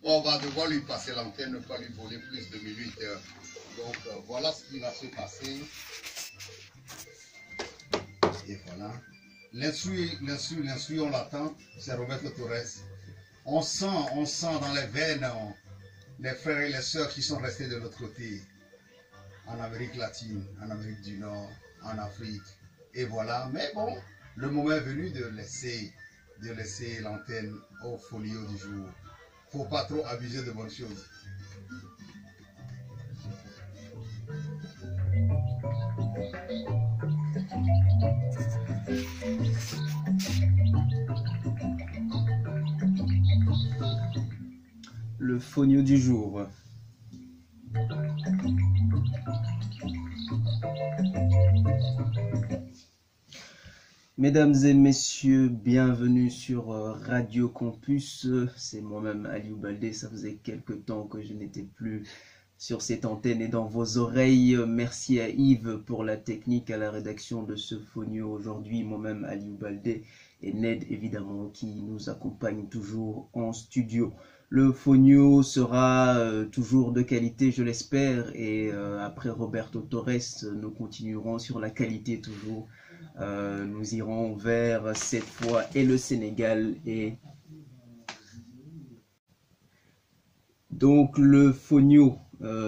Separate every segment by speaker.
Speaker 1: On va devoir lui passer l'antenne, ne pas lui voler plus de minutes. Donc voilà ce qui va se passer. Et voilà. L'instru, on l'attend, c'est Roberto Torres. On sent dans les veines les frères et les sœurs qui sont restés de l'autre côté, en Amérique latine, en Amérique du Nord, en Afrique. Et voilà, mais bon, le moment est venu de laisser l'antenne au folio du jour. Faut pas trop abuser de bonnes choses.
Speaker 2: Le fonio du jour. Mesdames et messieurs, bienvenue sur Radio Campus. C'est moi-même Aliou Baldé. Ça faisait quelque temps que je n'étais plus sur cette antenne et dans vos oreilles. Merci à Yves pour la technique, à la rédaction de ce fonio aujourd'hui. Moi-même Aliou Baldé et Ned évidemment qui nous accompagne toujours en studio. Le fonio sera toujours de qualité, je l'espère, et après Roberto Torres, nous continuerons sur la qualité toujours. Nous irons vers cette fois et le Sénégal et donc le fonio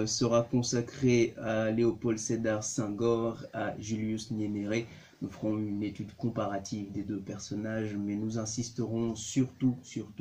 Speaker 2: sera consacré à Léopold Sédar Senghor, à Julius Nyerere. Nous ferons une étude comparative des deux personnages, mais nous insisterons surtout sur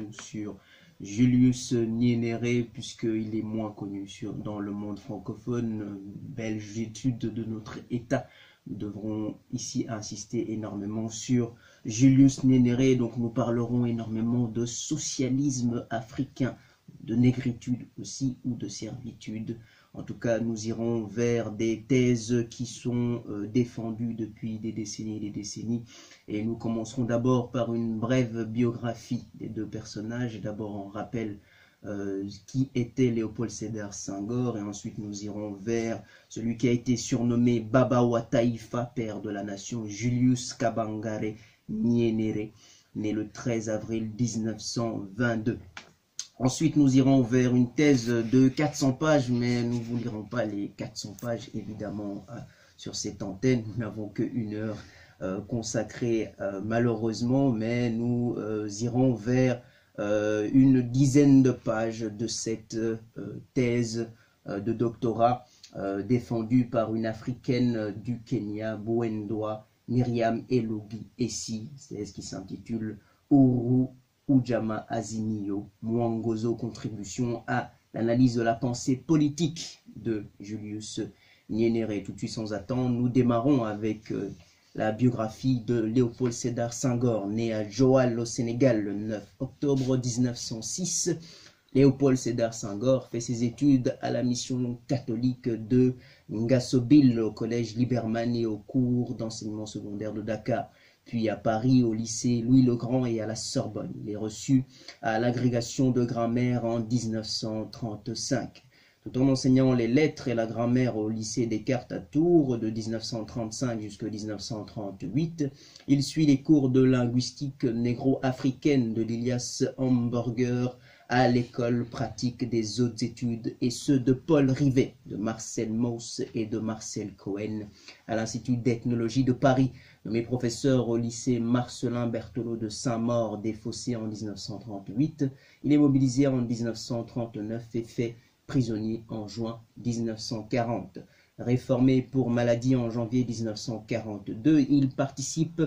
Speaker 2: Julius Nyerere, puisqu'il est moins connu dans le monde francophone. Belge étude de notre État. Nous devrons ici insister énormément sur Julius Nyerere. Donc nous parlerons énormément de socialisme africain, de négritude aussi ou de servitude. En tout cas, nous irons vers des thèses qui sont défendues depuis des décennies. Et nous commencerons d'abord par une brève biographie des deux personnages. D'abord, on rappelle qui était Léopold Sédar Senghor, et ensuite nous irons vers celui qui a été surnommé Baba wa Taïfa, père de la nation, Julius Kabangare Nyerere, né le 13 avril 1922. Ensuite, nous irons vers une thèse de 400 pages, mais nous ne vous lirons pas les 400 pages, évidemment, sur cette antenne. Nous n'avons qu'une heure consacrée, malheureusement, mais nous irons vers une dizaine de pages de cette thèse de doctorat défendue par une africaine du Kenya, Bouendoa Myriam Elogi Essi, thèse qui s'intitule Uru Ujamaa Azimio, Mwangozo, contribution à l'analyse de la pensée politique de Julius Nyerere. Tout de suite sans attendre, nous démarrons avec la biographie de Léopold Sédar Senghor, né à Joal au Sénégal le 9 octobre 1906. Léopold Sédar Senghor fait ses études à la mission catholique de Ngasobile au collège Liberman et au cours d'enseignement secondaire de Dakar, puis à Paris au lycée Louis-le-Grand et à la Sorbonne. Il est reçu à l'agrégation de grammaire en 1935. Tout en enseignant les lettres et la grammaire au lycée Descartes à Tours de 1935 jusqu'à 1938, il suit les cours de linguistique négro-africaine de Lilias Hamburger à l'école pratique des hautes études et ceux de Paul Rivet, de Marcel Mauss et de Marcel Cohen à l'Institut d'ethnologie de Paris. Nommé professeur au lycée Marcelin Berthelot de Saint-Maur-des-Fossés en 1938, il est mobilisé en 1939 et fait prisonnier en juin 1940. Réformé pour maladie en janvier 1942, il participe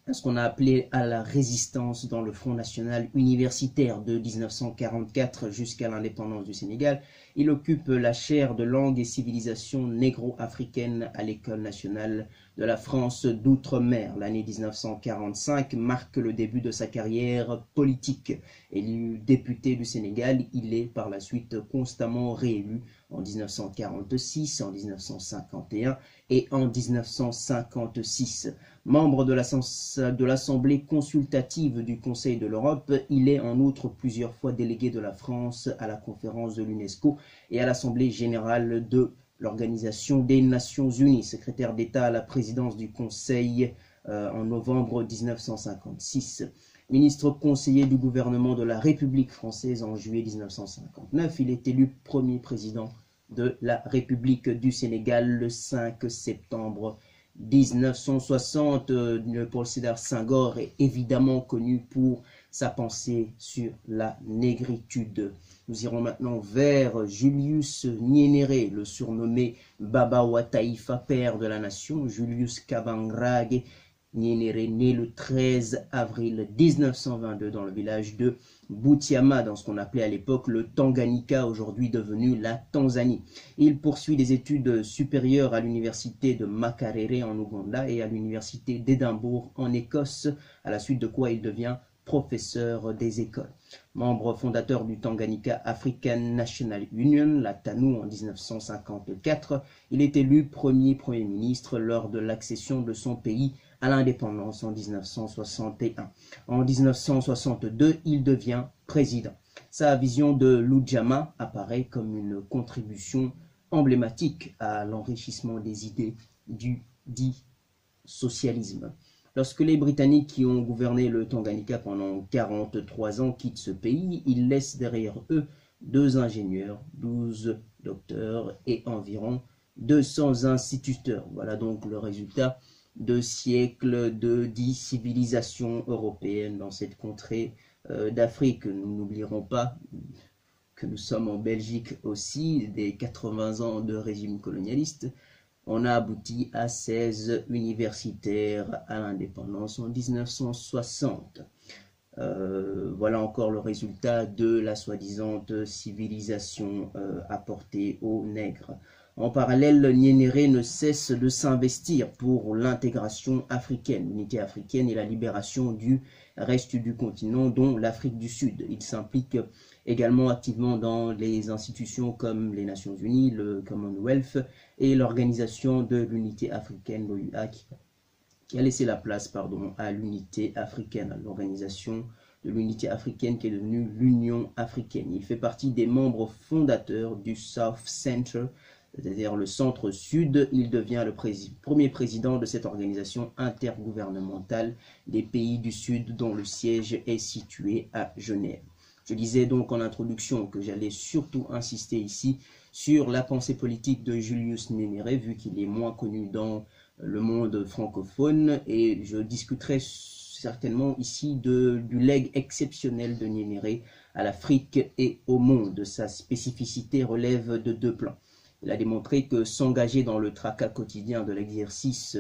Speaker 2: à ce qu'on a appelé à la résistance dans le Front national universitaire de 1944 jusqu'à l'indépendance du Sénégal. Il occupe la chaire de langue et civilisation négro-africaine à l'École nationale de la France d'outre-mer. L'année 1945 marque le début de sa carrière politique. Élu député du Sénégal, il est par la suite constamment réélu en 1946, en 1951 et en 1956. Membre de l'Assemblée consultative du Conseil de l'Europe, il est en outre plusieurs fois délégué de la France à la conférence de l'UNESCO et à l'Assemblée générale de l'Organisation des Nations Unies, secrétaire d'État à la présidence du Conseil en novembre 1956. ministre conseiller du gouvernement de la République française en juillet 1959. Il est élu premier président de la République du Sénégal le 5 septembre 1960. Léopold Sédar Senghor est évidemment connu pour sa pensée sur la négritude. Nous irons maintenant vers Julius Nyerere, le surnommé Baba wa Taifa, père de la nation. Julius Kabangrage Nyerere, né le 13 avril 1922 dans le village de Butiama, dans ce qu'on appelait à l'époque le Tanganyika, aujourd'hui devenu la Tanzanie. Il poursuit des études supérieures à l'université de Makerere en Ouganda et à l'université d'Édimbourg en Écosse, à la suite de quoi il devient professeur des écoles. Membre fondateur du Tanganyika African National Union, la TANU, en 1954, il est élu premier ministre lors de l'accession de son pays à l'indépendance en 1961. En 1962, il devient président. Sa vision de l'Ujamaa apparaît comme une contribution emblématique à l'enrichissement des idées du dit socialisme. Lorsque les Britanniques qui ont gouverné le Tanganyika pendant 43 ans quittent ce pays, ils laissent derrière eux 2 ingénieurs, 12 docteurs et environ 200 instituteurs. Voilà donc le résultat de siècles de civilisation européenne dans cette contrée d'Afrique. Nous n'oublierons pas que nous sommes en Belgique aussi, des 80 ans de régime colonialiste. On a abouti à 16 universitaires à l'indépendance en 1960. Voilà encore le résultat de la soi-disant civilisation apportée aux nègres. En parallèle, Nyerere ne cesse de s'investir pour l'intégration africaine, l'unité africaine et la libération du reste du continent, dont l'Afrique du Sud. Il s'implique également activement dans les institutions comme les Nations Unies, le Commonwealth et l'Organisation de l'Unité Africaine, l'OUA, qui a laissé la place à l'Unité Africaine, à l'Organisation de l'Unité Africaine qui est devenue l'Union Africaine. Il fait partie des membres fondateurs du South Center, c'est-à-dire le centre-sud. Il devient le premier président de cette organisation intergouvernementale des pays du Sud dont le siège est situé à Genève. Je disais donc en introduction que j'allais surtout insister ici sur la pensée politique de Julius Nyerere, vu qu'il est moins connu dans le monde francophone, et je discuterai certainement ici du legs exceptionnel de Nyerere à l'Afrique et au monde. Sa spécificité relève de 2 plans. Il a démontré que s'engager dans le tracas quotidien de l'exercice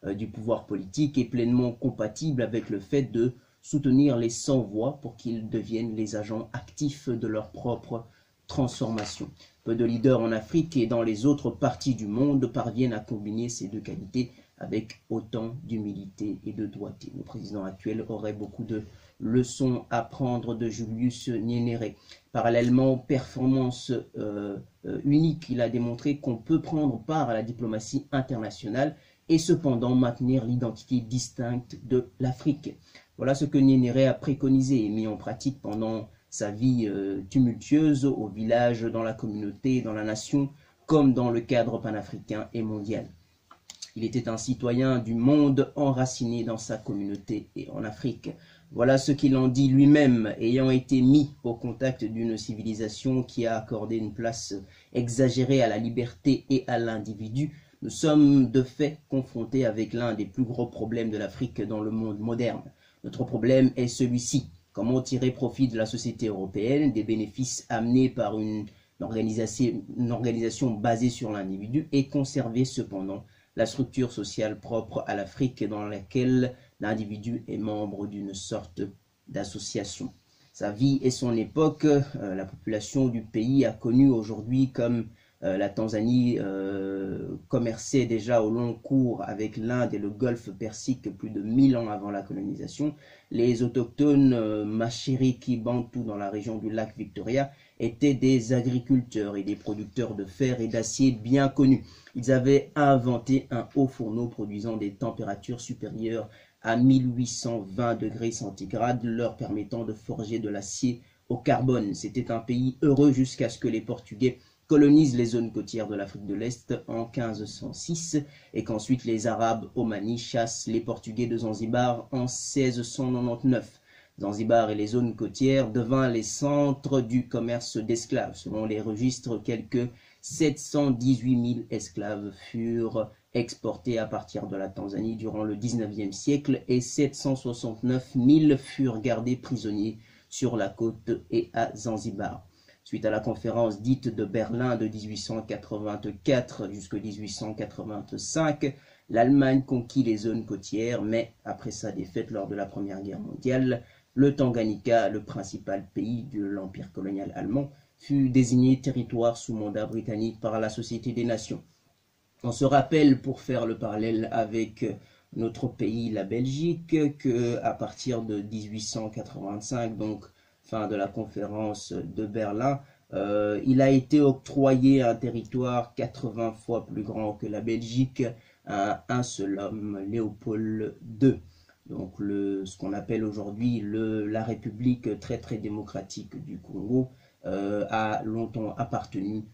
Speaker 2: du pouvoir politique est pleinement compatible avec le fait de soutenir les sans-voix pour qu'ils deviennent les agents actifs de leur propre transformation. Peu de leaders en Afrique et dans les autres parties du monde parviennent à combiner ces 2 qualités avec autant d'humilité et de doigté. Le président actuel aurait beaucoup de leçons à prendre de Julius Nyerere. Parallèlement, performance unique, il a démontré qu'on peut prendre part à la diplomatie internationale et cependant maintenir l'identité distincte de l'Afrique. Voilà ce que Nyerere a préconisé et mis en pratique pendant sa vie tumultueuse au village, dans la communauté, dans la nation, comme dans le cadre panafricain et mondial. Il était un citoyen du monde enraciné dans sa communauté et en Afrique. Voilà ce qu'il en dit lui-même, ayant été mis au contact d'une civilisation qui a accordé une place exagérée à la liberté et à l'individu. Nous sommes de fait confrontés avec l'un des plus gros problèmes de l'Afrique dans le monde moderne. Notre problème est celui-ci. Comment tirer profit de la société européenne, des bénéfices amenés par une organisation basée sur l'individu et conserver cependant la structure sociale propre à l'Afrique dans laquelle l'individu est membre d'une sorte d'association. Sa vie et son époque, la population du pays a connu aujourd'hui comme la Tanzanie commerçait déjà au long cours avec l'Inde et le Golfe Persique plus de 1000 ans avant la colonisation. Les autochtones Machiriki Bantou dans la région du lac Victoria étaient des agriculteurs et des producteurs de fer et d'acier bien connus. Ils avaient inventé un haut fourneau produisant des températures supérieures à 1820 degrés centigrades, leur permettant de forger de l'acier au carbone. C'était un pays heureux jusqu'à ce que les Portugais colonisent les zones côtières de l'Afrique de l'Est en 1506 et qu'ensuite les Arabes omanis chassent les Portugais de Zanzibar en 1699. Zanzibar et les zones côtières devint les centres du commerce d'esclaves. Selon les registres, quelques 718 000 esclaves furent exportés à partir de la Tanzanie durant le 19e siècle et 769 000 furent gardés prisonniers sur la côte et à Zanzibar. Suite à la conférence dite de Berlin de 1884 jusqu'à 1885, l'Allemagne conquit les zones côtières, mais après sa défaite lors de la Première Guerre mondiale, le Tanganyika, le principal pays de l'empire colonial allemand, fut désigné territoire sous mandat britannique par la Société des Nations. On se rappelle, pour faire le parallèle avec notre pays, la Belgique, qu'à partir de 1885, donc fin de la conférence de Berlin, il a été octroyé un territoire 80 fois plus grand que la Belgique à un seul homme, Léopold II. Donc ce qu'on appelle aujourd'hui la République très démocratique du Congo a longtemps appartenu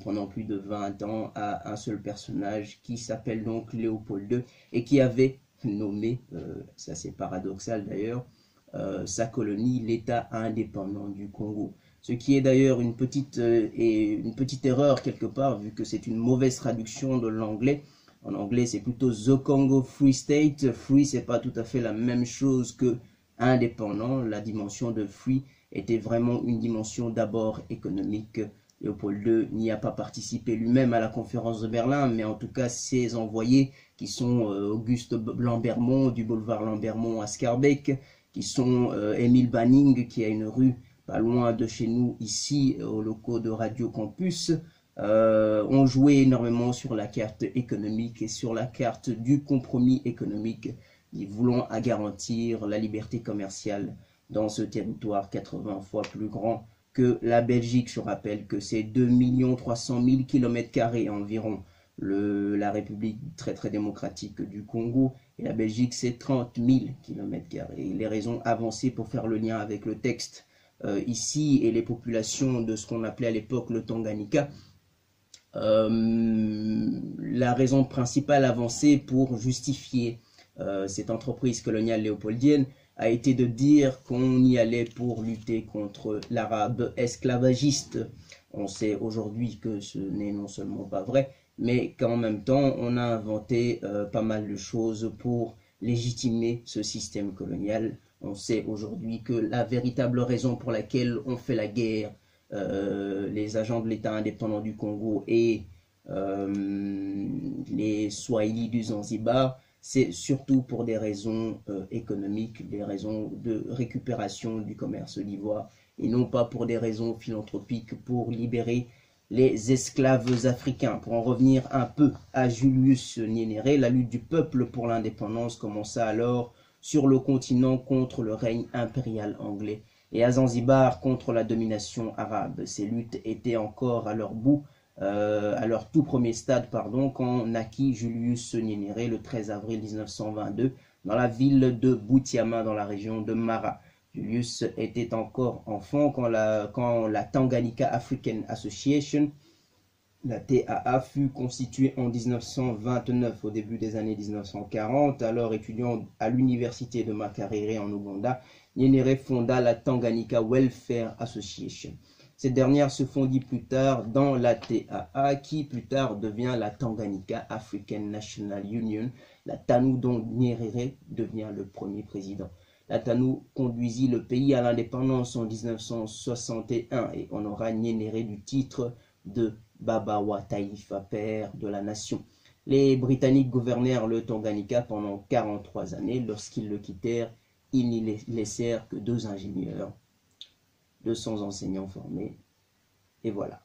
Speaker 2: pendant plus de 20 ans à un seul personnage qui s'appelle donc Léopold II et qui avait nommé, ça c'est paradoxal d'ailleurs, sa colonie l'État indépendant du Congo. Ce qui est d'ailleurs une petite erreur quelque part, vu que c'est une mauvaise traduction de l'anglais. En anglais, c'est plutôt The Congo Free State. Free, c'est pas tout à fait la même chose que indépendant. La dimension de free était vraiment une dimension d'abord économique. Léopold II n'y a pas participé lui-même à la conférence de Berlin, mais en tout cas, ses envoyés, qui sont Auguste Lambermont, du boulevard Lambermont à Schaerbeek, qui sont Émile Banning, qui a une rue pas loin de chez nous, ici, aux locaux de Radio Campus, ont joué énormément sur la carte économique et sur la carte du compromis économique, voulant à garantir la liberté commerciale dans ce territoire 80 fois plus grand que la Belgique. Je rappelle que c'est 2 300 000 km² environ, la République très démocratique du Congo, et la Belgique c'est 30 000 km². Les raisons avancées pour faire le lien avec le texte ici et les populations de ce qu'on appelait à l'époque le Tanganyika, la raison principale avancée pour justifier cette entreprise coloniale léopoldienne a été de dire qu'on y allait pour lutter contre l'arabe esclavagiste. On sait aujourd'hui que ce n'est non seulement pas vrai, mais qu'en même temps on a inventé pas mal de choses pour légitimer ce système colonial. On sait aujourd'hui que la véritable raison pour laquelle on fait la guerre, les agents de l'État indépendant du Congo et les Swahili du Zanzibar, c'est surtout pour des raisons économiques, des raisons de récupération du commerce d'ivoire, et non pas pour des raisons philanthropiques pour libérer les esclaves africains. Pour en revenir un peu à Julius Nyerere, la lutte du peuple pour l'indépendance commença alors sur le continent contre le règne impérial anglais et à Zanzibar contre la domination arabe. Ces luttes étaient encore à leur bout, à leur tout premier stade, quand naquit Julius Nyerere le 13 avril 1922 dans la ville de Butiama dans la région de Mara. Julius était encore enfant quand la Tanganyika African Association, la TAA, fut constituée en 1929, au début des années 1940. Alors étudiant à l'université de Makerere en Ouganda, Nyerere fonda la Tanganyika Welfare Association. Cette dernière se fondit plus tard dans la TAA, qui plus tard devient la Tanganyika African National Union, la TANU, dont Nyerere devient le premier président. La TANU conduisit le pays à l'indépendance en 1961 et honora Nyerere du titre de Baba wa Taifa, père de la nation. Les Britanniques gouvernèrent le Tanganyika pendant 43 années. Lorsqu'ils le quittèrent, ils n'y laissèrent que 2 ingénieurs, 200 enseignants formés, et voilà.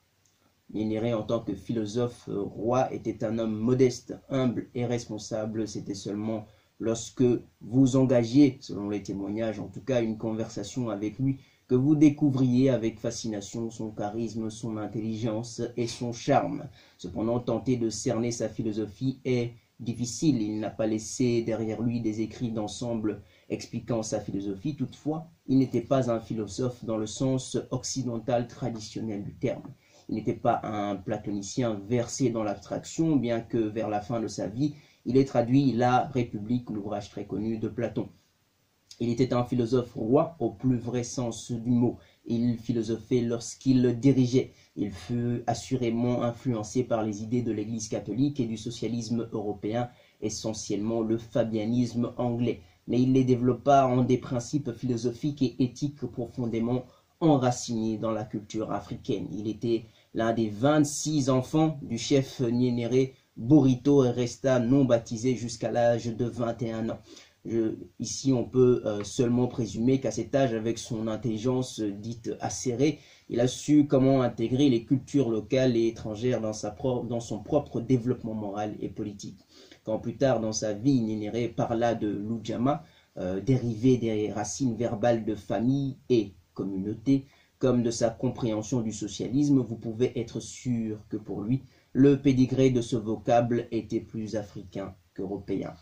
Speaker 2: Nyerere, en tant que philosophe roi, était un homme modeste, humble et responsable. C'était seulement lorsque vous engagiez, selon les témoignages en tout cas, une conversation avec lui, que vous découvriez avec fascination son charisme, son intelligence et son charme. Cependant, tenter de cerner sa philosophie est difficile. Il n'a pas laissé derrière lui des écrits d'ensemble expliquant sa philosophie. Toutefois, il n'était pas un philosophe dans le sens occidental traditionnel du terme. Il n'était pas un platonicien versé dans l'abstraction, bien que vers la fin de sa vie, il ait traduit La République, l'ouvrage très connu de Platon. Il était un philosophe roi au plus vrai sens du mot. Il philosophait lorsqu'il dirigeait. Il fut assurément influencé par les idées de l'Église catholique et du socialisme européen, essentiellement le fabianisme anglais. Mais il les développa en des principes philosophiques et éthiques profondément enracinés dans la culture africaine. Il était l'un des 26 enfants du chef Nyénéré Burito et resta non baptisé jusqu'à l'âge de 21 ans. Ici, on peut seulement présumer qu'à cet âge, avec son intelligence dite acérée, il a su comment intégrer les cultures locales et étrangères dans son propre développement moral et politique. Quand plus tard dans sa vie, Nyénéré parla de l'Ujamaa, dérivé des racines verbales de famille et communauté, comme de sa compréhension du socialisme, vous pouvez être sûr que pour lui, le pédigré de ce vocable était plus africain qu'européen.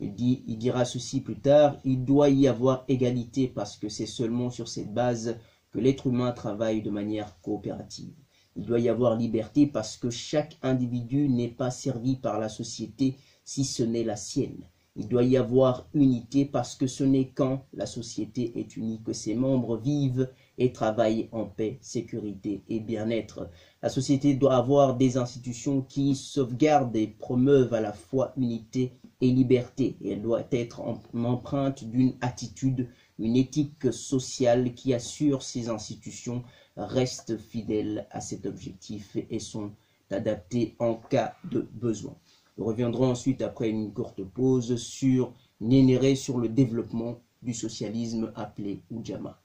Speaker 2: Il dira ceci plus tard, il doit y avoir égalité parce que c'est seulement sur cette base que l'être humain travaille de manière coopérative. Il doit y avoir liberté parce que chaque individu n'est pas servi par la société si ce n'est la sienne. Il doit y avoir unité parce que ce n'est quand la société est unie que ses membres vivent et travaillent en paix, sécurité et bien-être. La société doit avoir des institutions qui sauvegardent et promeuvent à la fois unité et liberté. Et elle doit être empreinte d'une attitude, une éthique sociale qui assure ces institutions restent fidèles à cet objectif et sont adaptées en cas de besoin. Nous reviendrons ensuite, après une courte pause, sur Nyénéré, sur le développement du socialisme appelé Ujamaa.